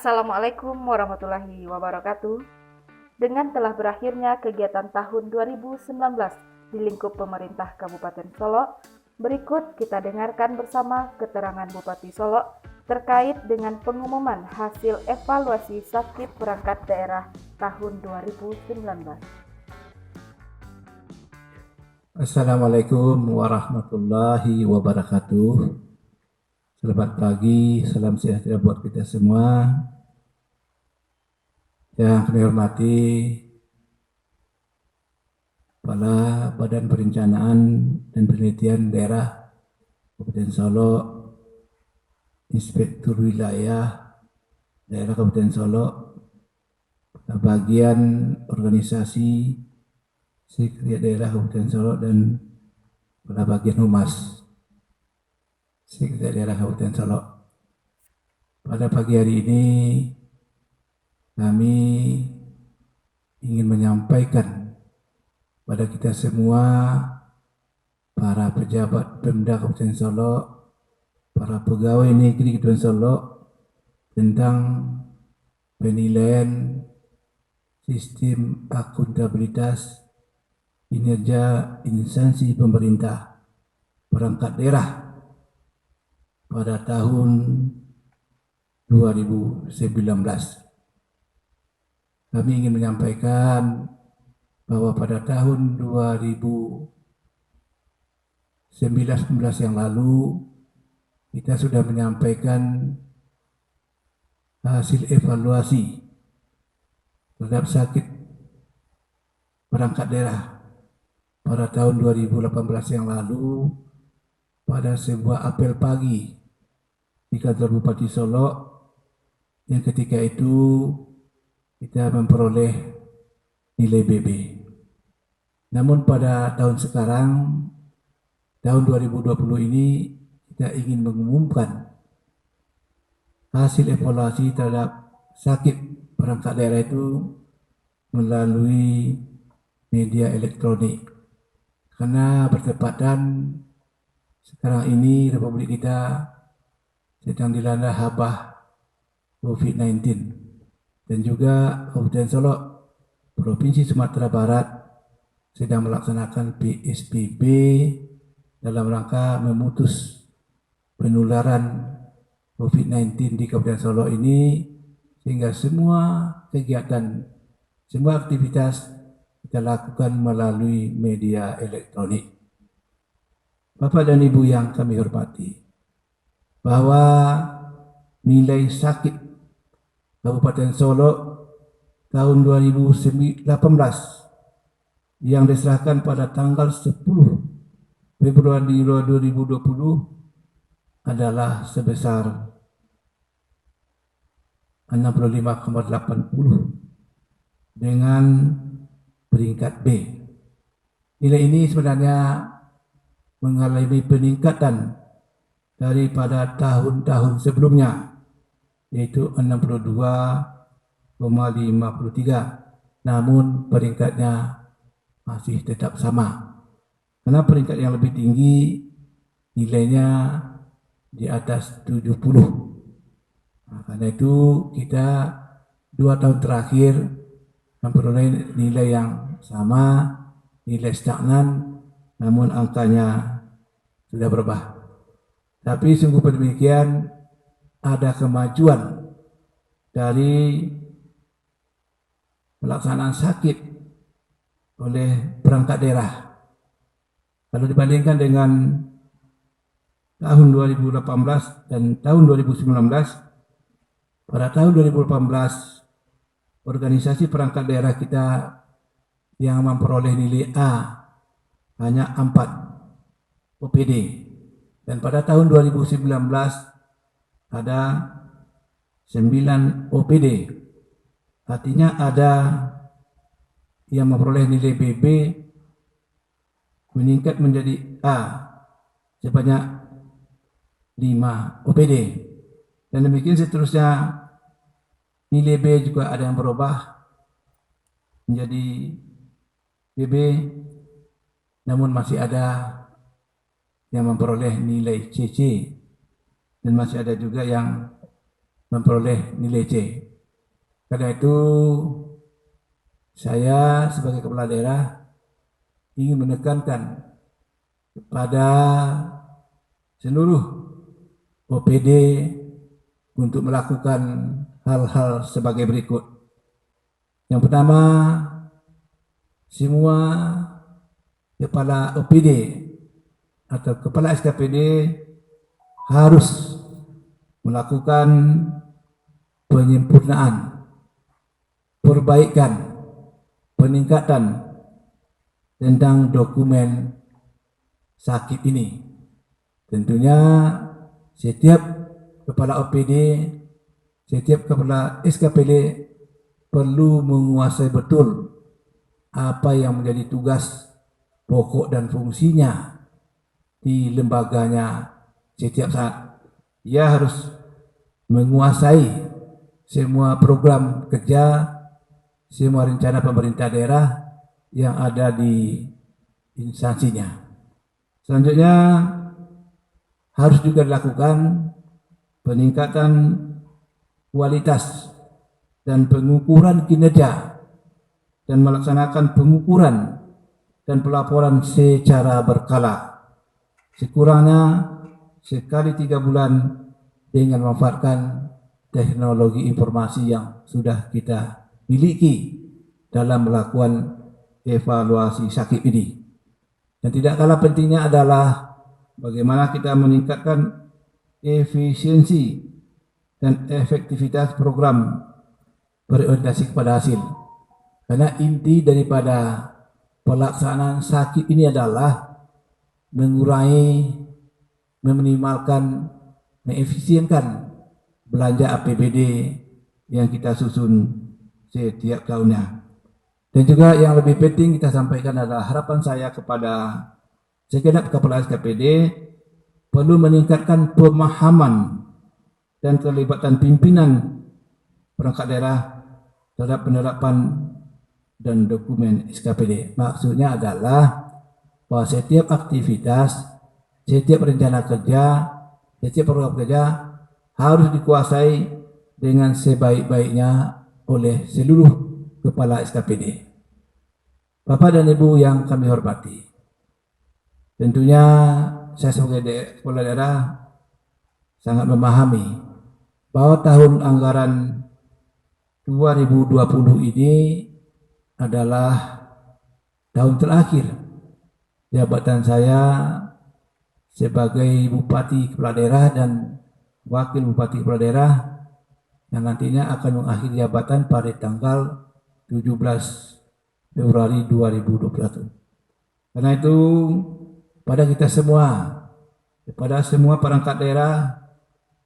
Assalamualaikum warahmatullahi wabarakatuh. Dengan telah berakhirnya kegiatan tahun 2019 di lingkup pemerintah Kabupaten Solo, berikut kita dengarkan bersama keterangan Bupati Solo terkait dengan pengumuman hasil evaluasi Satker perangkat daerah tahun 2019. Assalamualaikum warahmatullahi wabarakatuh. Selamat pagi, salam sejahtera buat kita semua. Yang kami hormati Kepala Badan Perencanaan dan Penelitian Daerah Kabupaten Solo, Inspektur Wilayah Daerah Kabupaten Solo, bagian organisasi Sekretariat Daerah Kabupaten Solo, dan Kepala Bagian Humas Sekretariat Daerah Kabupaten Solo. Pada pagi hari ini kami ingin menyampaikan pada kita semua, para pejabat Pemda Kabupaten Solo, para pegawai negeri Kabupaten Solo, tentang penilaian sistem akuntabilitas kinerja instansi pemerintah perangkat daerah pada tahun 2019. Kami ingin menyampaikan bahwa pada tahun 2019 yang lalu kita sudah menyampaikan hasil evaluasi terhadap sakit perangkat daerah pada tahun 2018 yang lalu pada sebuah apel pagi di kantor Bupati Solo, yang ketika itu kita memperoleh nilai BB. Namun pada tahun sekarang, tahun 2020 ini, kita ingin mengumumkan hasil evaluasi terhadap sakit perangkat daerah itu melalui media elektronik. Karena bertepatan sekarang ini Republik kita sedang dilanda wabah COVID-19, dan juga Kabupaten Solo, Provinsi Sumatera Barat sedang melaksanakan PSBB dalam rangka memutus penularan COVID-19 di Kabupaten Solo ini, sehingga semua kegiatan, semua aktivitas kita lakukan melalui media elektronik. Bapak dan Ibu yang kami hormati, bahwa nilai sakit Kabupaten Solo tahun 2018 yang diserahkan pada tanggal 10 Februari 2020 adalah sebesar 65,80 dengan peringkat B. Nilai ini sebenarnya mengalami peningkatan daripada tahun-tahun sebelumnya, yaitu 62,53, namun peringkatnya masih tetap sama. Karena peringkat yang lebih tinggi nilainya di atas 70. Nah, karena itu kita 2 tahun terakhir memperoleh nilai yang sama, nilai stagnan, namun angkanya sudah berubah. Tapi sungguh demikian, ada kemajuan dari pelaksanaan sakit oleh perangkat daerah. Kalau dibandingkan dengan tahun 2018 dan tahun 2019, pada tahun 2018 organisasi perangkat daerah kita yang memperoleh nilai A hanya 4 OPD, dan pada tahun 2019 ada 9 OPD. Artinya ada yang memperoleh nilai BB meningkat menjadi A sebanyak 5 OPD. Dan demikian seterusnya, nilai B juga ada yang berubah menjadi BB, namun masih ada yang memperoleh nilai CC, dan masih ada juga yang memperoleh nilai C. Karena itu saya sebagai kepala daerah ingin menekankan kepada seluruh OPD untuk melakukan hal-hal sebagai berikut. Yang pertama, semua kepala OPD atau kepala SKPD harus melakukan penyempurnaan, perbaikan, peningkatan tentang dokumen sakit ini. Tentunya setiap kepala OPD, setiap kepala SKPD perlu menguasai betul apa yang menjadi tugas pokok dan fungsinya di lembaganya setiap saat. Ia harus menguasai semua program kerja, semua rencana pemerintah daerah yang ada di instansinya. Selanjutnya harus juga dilakukan peningkatan kualitas dan pengukuran kinerja dan melaksanakan pengukuran dan pelaporan secara berkala, sekurangnya sekali 3 bulan dengan memanfaatkan teknologi informasi yang sudah kita miliki dalam melakukan evaluasi sakit ini. Dan tidak kalah pentingnya adalah bagaimana kita meningkatkan efisiensi dan efektivitas program berorientasi kepada hasil. Karena inti daripada pelaksanaan sakit ini adalah mengurangi, meminimalkan, mengefisienkan belanja APBD yang kita susun setiap tahunnya. Dan juga yang lebih penting kita sampaikan adalah harapan saya kepada segenap kepala SKPD perlu meningkatkan pemahaman dan keterlibatan pimpinan perangkat daerah terhadap penerapan dan dokumen SKPD. Maksudnya adalah bahwa setiap aktivitas, setiap rencana kerja, setiap program kerja harus dikuasai dengan sebaik-baiknya oleh seluruh kepala SKPD. Bapak dan Ibu yang kami hormati, tentunya saya sebagai kepala daerah sangat memahami bahwa tahun anggaran 2020 ini adalah tahun terakhir jabatan saya sebagai Bupati Kepala Daerah dan Wakil Bupati Kepala Daerah yang nantinya akan mengakhiri jabatan pada tanggal 17 Februari 2021. Karena itu pada kita semua, kepada semua perangkat daerah,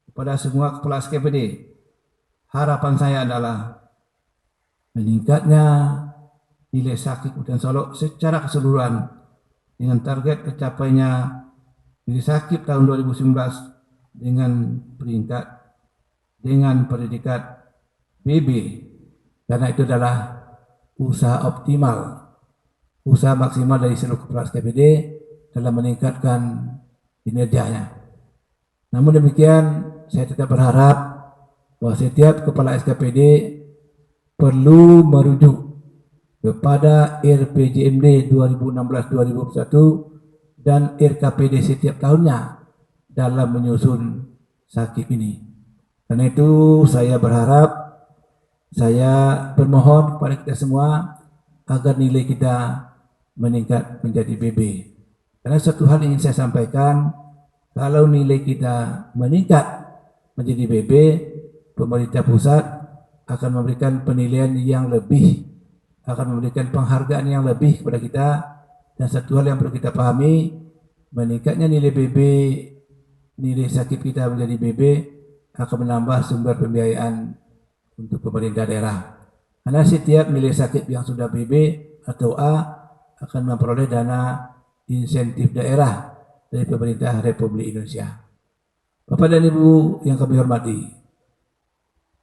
kepada semua kepala SKPD, harapan saya adalah meningkatnya nilai sakit Kabupaten Solok secara keseluruhan dengan target tercapainya nilai sakit tahun 2019 dengan peringkat dengan predikat BB, karena itu adalah usaha optimal, usaha maksimal dari seluruh kepala SKPD dalam meningkatkan kinerjanya. Namun demikian, saya tetap berharap bahwa setiap kepala SKPD perlu merujuk kepada RPJMD 2016-2021 dan RKPD setiap tahunnya dalam menyusun sakit ini. Karena itu saya berharap, saya bermohon kepada kita semua agar nilai kita meningkat menjadi BB. Karena satu hal ingin saya sampaikan, kalau nilai kita meningkat menjadi BB, pemerintah pusat akan memberikan penilaian yang lebih, akan memberikan penghargaan yang lebih kepada kita. Dan satu hal yang perlu kita pahami, meningkatnya nilai BB, nilai sakit kita menjadi BB akan menambah sumber pembiayaan untuk pemerintah daerah. Karena setiap nilai sakit yang sudah BB atau A akan memperoleh dana insentif daerah dari pemerintah Republik Indonesia. Bapak dan Ibu yang kami hormati,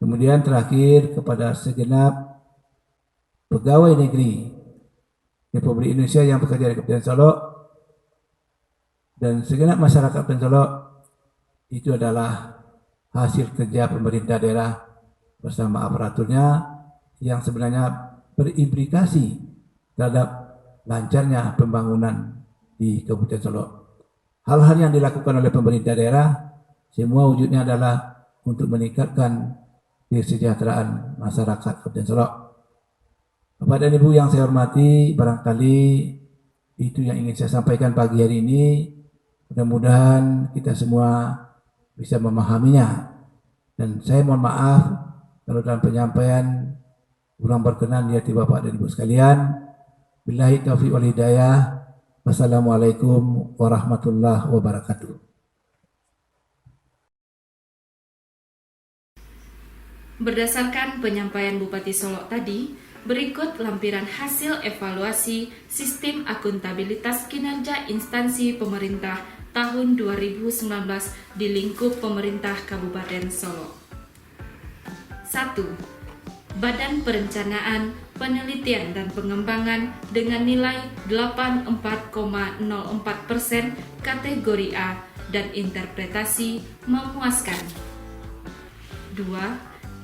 kemudian terakhir kepada segenap pegawai negeri Republik Indonesia yang bekerja di Kabupaten Solok dan segenap masyarakat Kabupaten Solok, itu adalah hasil kerja pemerintah daerah bersama aparaturnya yang sebenarnya berimplikasi terhadap lancarnya pembangunan di Kabupaten Solok. Hal-hal yang dilakukan oleh pemerintah daerah semua wujudnya adalah untuk meningkatkan kesejahteraan masyarakat Kabupaten Solok. Bapak dan Ibu yang saya hormati, barangkali itu yang ingin saya sampaikan pagi hari ini. Mudah-mudahan kita semua bisa memahaminya. Dan saya mohon maaf kalau dalam penyampaian kurang berkenan di hati Bapak dan Ibu sekalian. Billahi taufiq wal hidayah. Wassalamualaikum warahmatullahi wabarakatuh. Berdasarkan penyampaian Bupati Solok tadi, berikut lampiran hasil evaluasi sistem akuntabilitas kinerja instansi pemerintah tahun 2019 di lingkup pemerintah Kabupaten Solok. 1. Badan Perencanaan, Penelitian dan Pengembangan dengan nilai 84,04% kategori A dan interpretasi memuaskan. 2.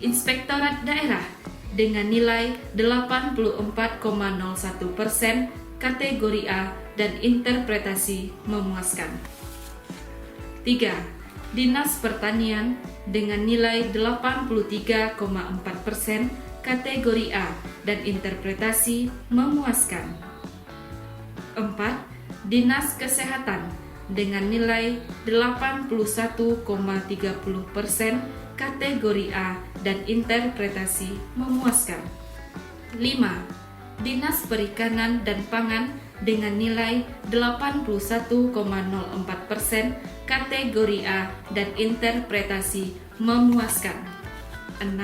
Inspektorat Daerah dengan nilai 84,01% kategori A dan interpretasi memuaskan. 3. Dinas Pertanian dengan nilai 83,4% kategori A dan interpretasi memuaskan. 4. Dinas Kesehatan dengan nilai 81,30% kategori A dan interpretasi memuaskan. 5. Dinas Perikanan dan Pangan dengan nilai 81,04% kategori A dan interpretasi memuaskan. 6.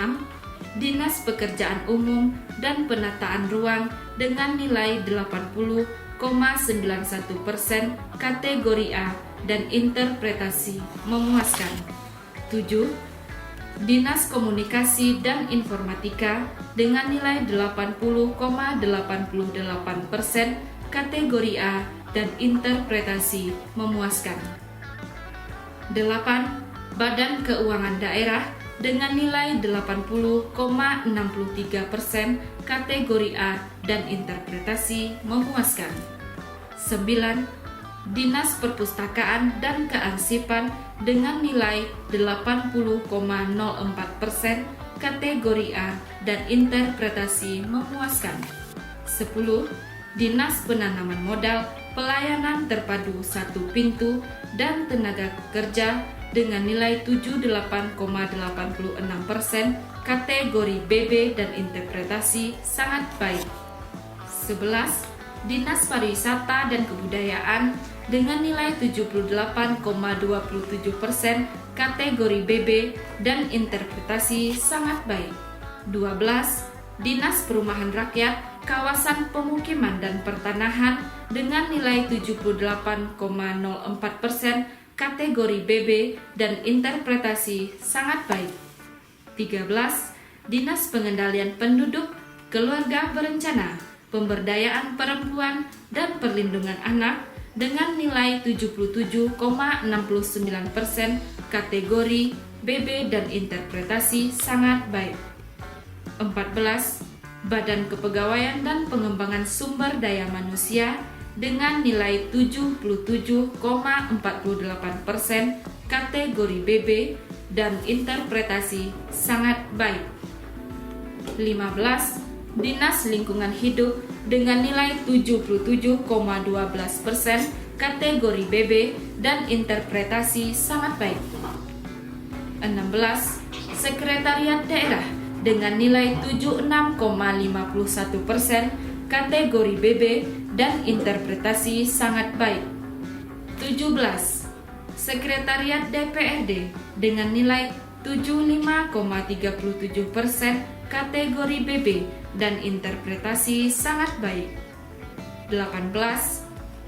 Dinas Pekerjaan Umum dan Penataan Ruang dengan nilai 80,91% kategori A dan interpretasi memuaskan. 7. Dinas Komunikasi dan Informatika dengan nilai 80,88% kategori A dan interpretasi memuaskan. 8. Badan Keuangan Daerah dengan nilai 80,63% kategori A dan interpretasi memuaskan. 9. Dinas Perpustakaan dan Kearsipan dengan nilai 80,04% kategori A dan interpretasi memuaskan. 10. Dinas Penanaman Modal, Pelayanan Terpadu Satu Pintu dan Tenaga Kerja dengan nilai 78,86% kategori BB dan interpretasi sangat baik. 11. Dinas Pariwisata dan Kebudayaan dengan nilai 78,27% kategori BB dan interpretasi sangat baik. 12. Dinas Perumahan Rakyat, Kawasan Pemukiman dan Pertanahan dengan nilai 78,04% kategori BB dan interpretasi sangat baik. 13. Dinas Pengendalian Penduduk, Keluarga Berencana, Pemberdayaan Perempuan dan Perlindungan Anak dengan nilai 77,69% kategori BB dan interpretasi sangat baik. 14. Badan Kepegawaian dan Pengembangan Sumber Daya Manusia dengan nilai 77,48% kategori BB dan interpretasi sangat baik. 15. Dinas Lingkungan Hidup dengan nilai 77,12% kategori BB dan interpretasi sangat baik. 16. Sekretariat Daerah dengan nilai 76,51% kategori BB dan interpretasi sangat baik. 17. Sekretariat DPRD dengan nilai 75,37% kategori BB dan interpretasi sangat baik. 18.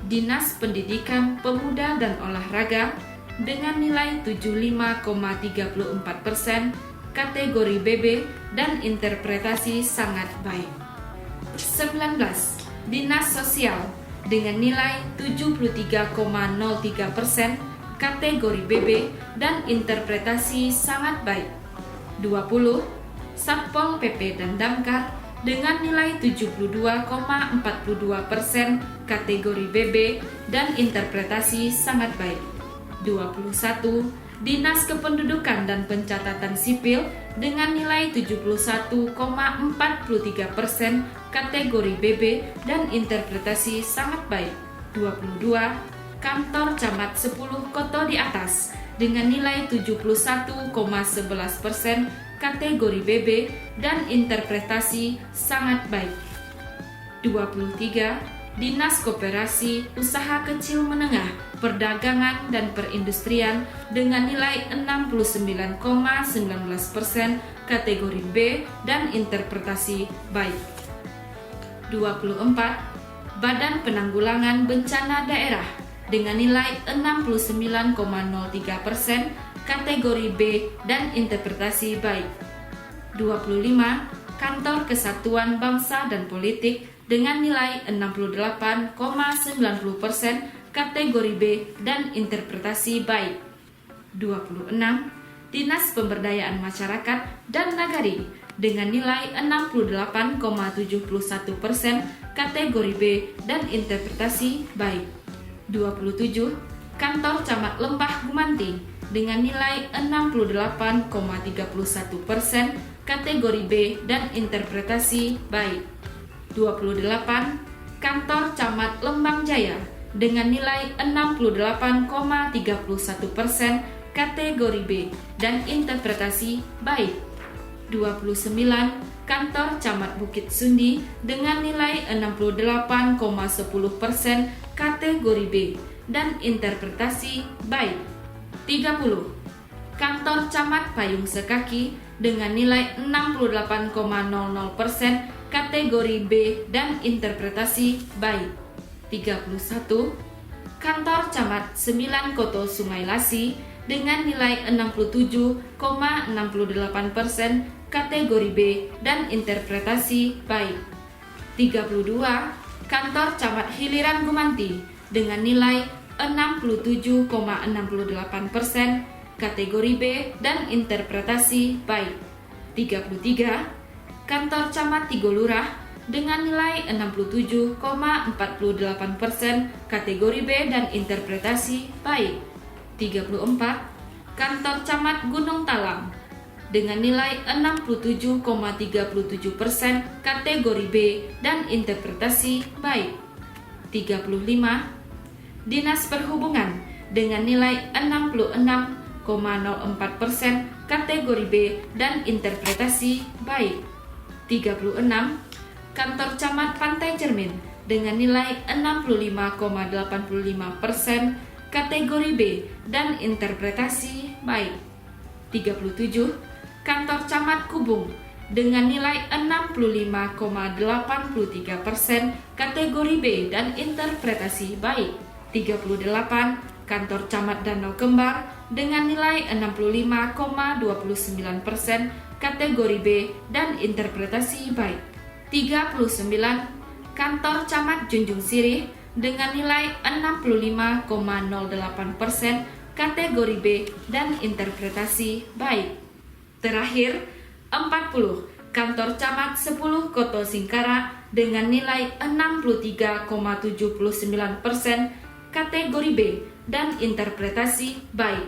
Dinas Pendidikan, Pemuda dan Olahraga dengan nilai 75,34% kategori BB dan interpretasi sangat baik. 19. Dinas Sosial dengan nilai 73,03% kategori BB dan interpretasi sangat baik. 20. Satpol PP dan Damkar dengan nilai 72,42% kategori BB dan interpretasi sangat baik. 21. Dinas Kependudukan dan Pencatatan Sipil dengan nilai 71,43% kategori BB dan interpretasi sangat baik. 22. Kantor Camat 10 Koto di Atas dengan nilai 71,11% kategori BB dan interpretasi sangat baik. 23. Dinas Koperasi Usaha Kecil Menengah, Perdagangan dan Perindustrian dengan nilai 69,19% kategori B dan interpretasi baik. 24. Badan Penanggulangan Bencana Daerah dengan nilai 69,03% kategori B dan interpretasi baik. 25. Kantor Kesatuan Bangsa dan Politik dengan nilai 68,90% kategori B dan interpretasi baik. 26. Dinas Pemberdayaan Masyarakat dan Nagari dengan nilai 68,71% kategori B dan interpretasi baik. 27. Kantor Camat Lembah Gumanti dengan nilai 68,31% kategori B dan interpretasi baik. 28. Kantor Camat Lembang Jaya dengan nilai 68,31% kategori B dan interpretasi baik. 29. Kantor Camat Bukit Sundi dengan nilai 68,10% kategori B dan interpretasi baik. 30. Kantor Camat Payung Sekaki dengan nilai 68,00% kategori B dan interpretasi baik. 31. Kantor Camat 9 Koto Sungai Lasi dengan nilai 67,68% kategori B dan interpretasi baik. 32. Kantor Camat Hiliran Gumanti dengan nilai 67,68% kategori B dan interpretasi baik. 33. Kantor Camat Tigolurah dengan nilai 67,48% kategori B dan interpretasi baik. 34. Kantor Camat Gunung Talang dengan nilai 67,37% kategori B dan interpretasi baik. 35. Dinas Perhubungan dengan nilai 66,04% kategori B dan interpretasi baik. 36. Kantor Camat Pantai Cermin dengan nilai 65,85% kategori B dan interpretasi baik. 37. Kantor Camat Kubung dengan nilai 65,83% kategori B dan interpretasi baik. 38. Kantor Camat Danau Kembar dengan nilai 65,29% kategori B dan interpretasi baik. 39. Kantor Camat Junjung Sirih dengan nilai 65,08% kategori B dan interpretasi baik. Terakhir, 40. Kantor Camat 10 Koto Singkara dengan nilai 63,79% kategori B dan interpretasi baik.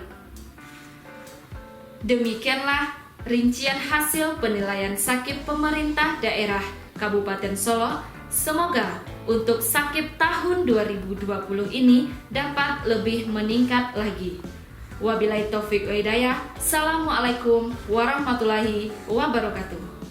Demikianlah rincian hasil penilaian Sakip Pemerintah Daerah Kabupaten Solo. Semoga untuk Sakip tahun 2020 ini dapat lebih meningkat lagi. Wabillahi taufik wa hidayah. Assalamualaikum warahmatullahi wabarakatuh.